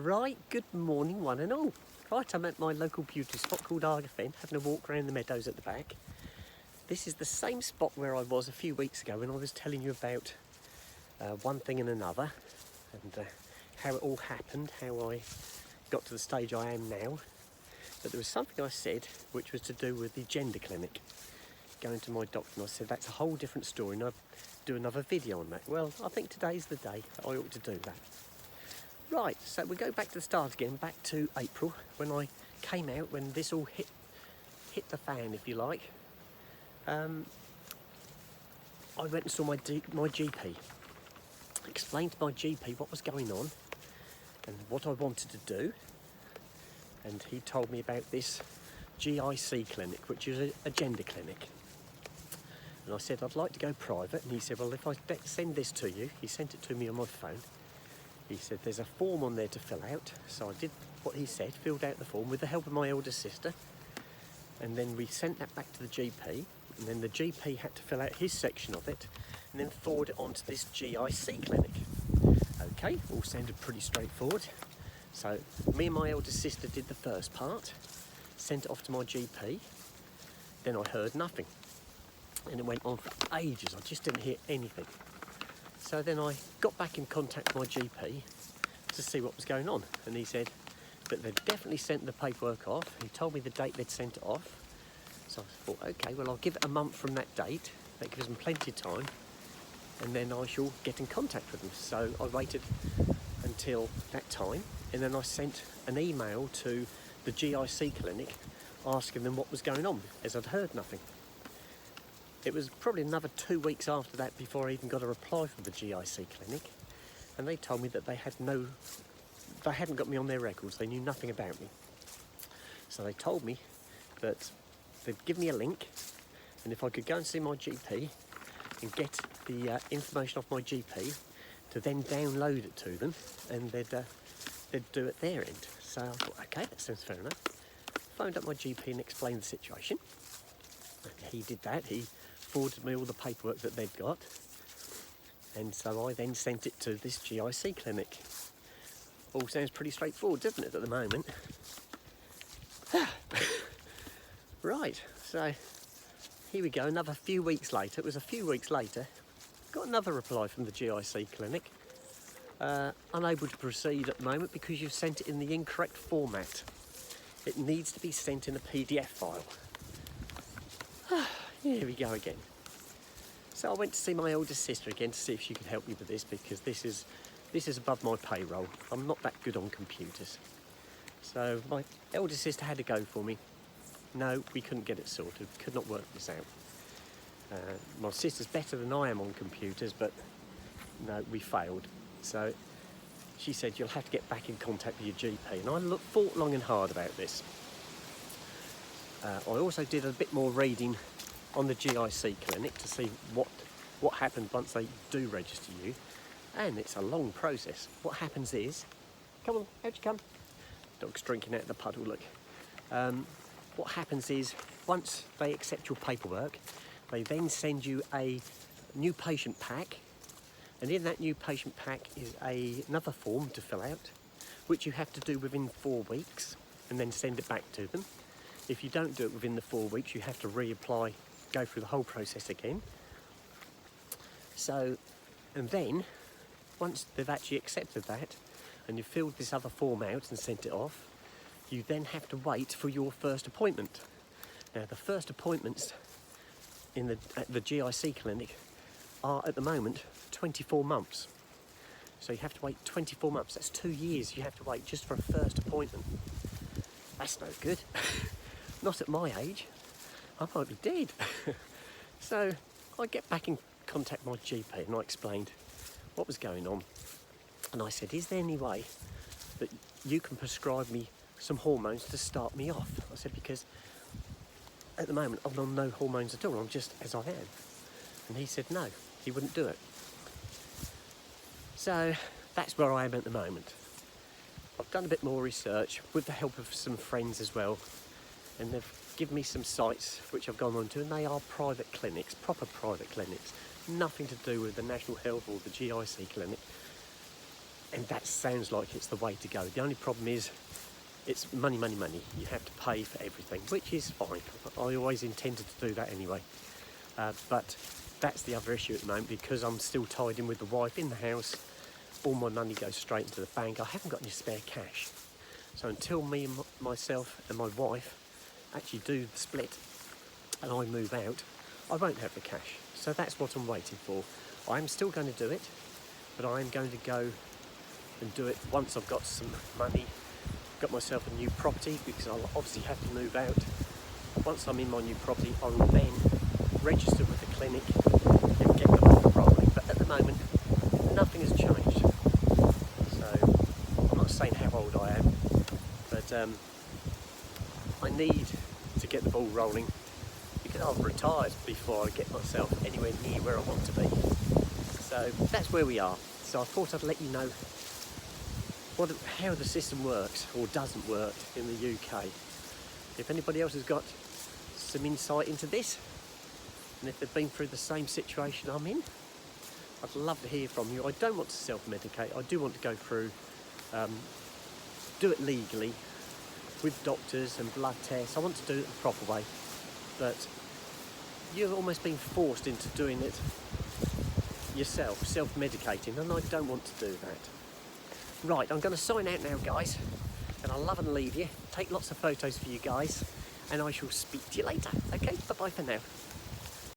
Right, good morning one and all. Right, I'm at my local beauty spot called Argafen, having a walk around the meadows at the back. This is the same spot where I was a few weeks ago when I was telling you about one thing and another, and how it all happened, how I got to the stage I am now. But there was something I said which was to do with the gender clinic. Going to my doctor, and I said that's a whole different story and I'd do another video on that. Well, I think today's the day that I ought to do that. Right, so we go back to the start again, back to April, when I came out, when this all hit the fan, if you like. I went and saw my GP, explained to my GP what was going on and what I wanted to do, and he told me about this GIC clinic, which is a gender clinic. And I said I'd like to go private, and he said, well, if I send this to you, he sent it to me on my phone. He said there's a form on there to fill out, so I did what he said, filled out the form with the help of my elder sister, and then we sent that back to the GP, and then the GP had to fill out his section of it and then forward it on to this GIC clinic. Okay, all sounded pretty straightforward. So me and my elder sister did the first part, sent it off to my GP, then I heard nothing, and it went on for ages. I just didn't hear anything. So then I got back in contact with my GP to see what was going on, and he said that they'd definitely sent the paperwork off. He told me the date they'd sent it off. So I thought, okay, well, I'll give it a month from that date. That gives them plenty of time, and then I shall get in contact with them. So I waited until that time, and then I sent an email to the GIC clinic asking them what was going on, as I'd heard nothing. It was probably another 2 weeks after that before I even got a reply from the GIC clinic, and they told me that they hadn't got me on their records. They knew nothing about me. So they told me that they'd give me a link, and if I could go and see my GP and get the information off my GP to then download it to them, and they'd do it their end. So I thought, okay, that sounds fair enough. Phoned up my GP and explained the situation. And he did that. He forwarded me all the paperwork that they'd got, and so I then sent it to this GIC clinic. All sounds pretty straightforward, doesn't it, at the moment? Right, so here we go, another few weeks later. It was a few weeks later, got another reply from the GIC clinic. Unable to proceed at the moment because you've sent it in the incorrect format. It needs to be sent in a PDF file. Here we go again. So I went to see my older sister again to see if she could help me with this, because this is above my payroll. I'm not that good on computers. So my elder sister had to go for me. No, we couldn't get it sorted. Could not work this out. My sister's better than I am on computers, but no, we failed. So she said, you'll have to get back in contact with your GP. And I thought long and hard about this. I also did a bit more reading on the GIC clinic to see what happened once they do register you, and it's a long process. What happens is, come on, how'd you come? Dog's drinking out of the puddle, look. What happens is, once they accept your paperwork, they then send you a new patient pack, and in that new patient pack is another form to fill out, which you have to do within 4 weeks, and then send it back to them. If you don't do it within the 4 weeks, you have to reapply, go through the whole process again. So, and then, once they've actually accepted that, and you've filled this other form out and sent it off, you then have to wait for your first appointment. Now, the first appointments at the GIC clinic are, at the moment, 24 months. So you have to wait 24 months. That's 2 years you have to wait just for a first appointment. That's no good. Not at my age. I might be dead. So I get back in contact with my GP and I explained what was going on. And I said, is there any way that you can prescribe me some hormones to start me off? I said, because at the moment I'm on no hormones at all. I'm just as I am. And he said no, he wouldn't do it. So that's where I am at the moment. I've done a bit more research with the help of some friends as well, and they've given me some sites which I've gone on to, and they are private clinics, proper private clinics, nothing to do with the National Health or the GIC clinic. And that sounds like it's the way to go. The only problem is it's money, money, money. You have to pay for everything, which is fine. I always intended to do that anyway. But that's the other issue at the moment, because I'm still tied in with the wife in the house. All my money goes straight into the bank. I haven't got any spare cash. So until me and myself and my wife actually do the split and I move out, I won't have the cash. So that's what I'm waiting for. I'm still going to do it, but I'm going to go and do it once I've got some money, got myself a new property, because I'll obviously have to move out. Once I'm in my new property, I will then register with the clinic and get the ball rolling. But at the moment, nothing has changed. So I'm not saying how old I am, but I need to get the ball rolling, because I'll retire before I get myself anywhere near where I want to be. So that's where we are. So I thought I'd let you know how the system works or doesn't work in the UK. If anybody else has got some insight into this, and if they've been through the same situation I'm in, I'd love to hear from you. I don't want to self-medicate. I do want to go through, do it legally with doctors and blood tests. I want to do it the proper way, but you've almost been forced into doing it yourself, self-medicating, and I don't want to do that. Right, I'm going to sign out now, guys, and I'll love and leave you. Take lots of photos for you guys, and I shall speak to you later. Okay, bye-bye for now.